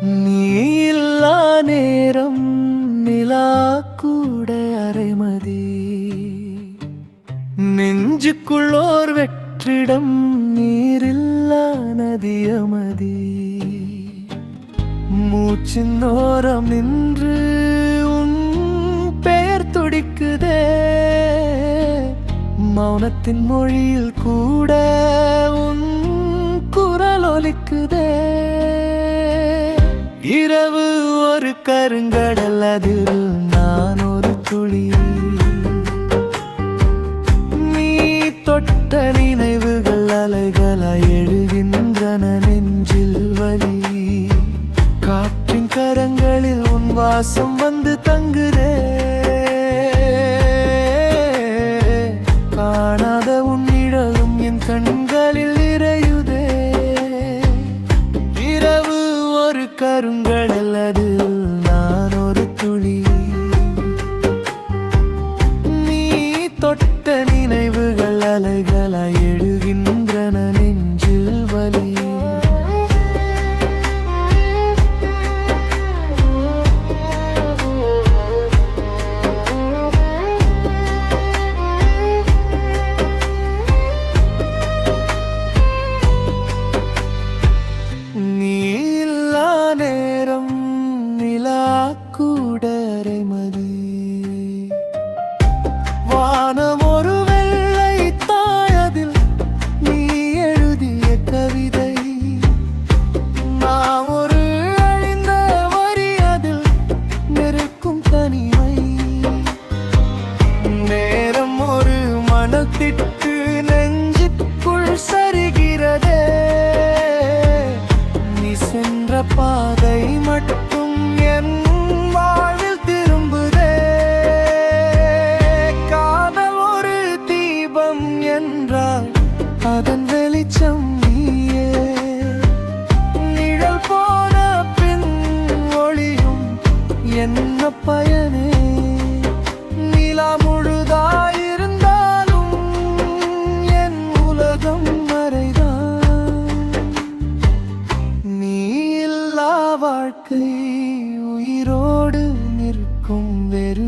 நீ இல்லா நேரம் நிலா கூட அரைமதி, நெஞ்சுக்குள்ளோர் வெற்றிடம் நீரில்லா நதியமதி. மூச்சின் ஓரம் நின்று உன் பெயர் துடிக்குதே, மௌனத்தின் மொழியில் கூட உன் குரல் ஒலிக்குதே. இரவு ஒரு கருங்கடல், அதில் நான் ஒரு துளி. நீ தொட்ட நினைவுகள் அலைகளாய் எழுகின்றன நெஞ்சில் வலி. காற்றின் கரங்களில் உன் வாசம் வந்து தங்குதே, காணாத உன் நிழலும் என் கண்களில் நிறையுதே. இரவு ஒரு கருங்கடல், அதில் நான் ஒரு துளி. நீ தொட்ட நினைவுகள் அலைகளாய் எழுகின்றன நெஞ்சில் வலி. நேரம் நிலா கூட அரைமதி. வானம் ஒரு வெள்ளை தாயதில் நீ எழுதிய கவிதை. நான் ஒரு அழிந்த வரி, அதில் நெருக்கும் தனிமை. நேரம் ஒரு மனத்திட்டு நெஞ்சுக்குள் சரிகிறதே, சென்ற பாதை மட்டும் என் வாழ்வில் திரும்புதே. காதல் ஒரு தீபம் என்றால் அதன் வெளிச்சம் நீயே. நிழல் போன பின் ஒளியும் என்ன பயனே. நிலா முழுதாயிருந்தாலும் என் உலகம் மறைதான். வாழ்க்கை உயிரோடு நிற்கும் வெறு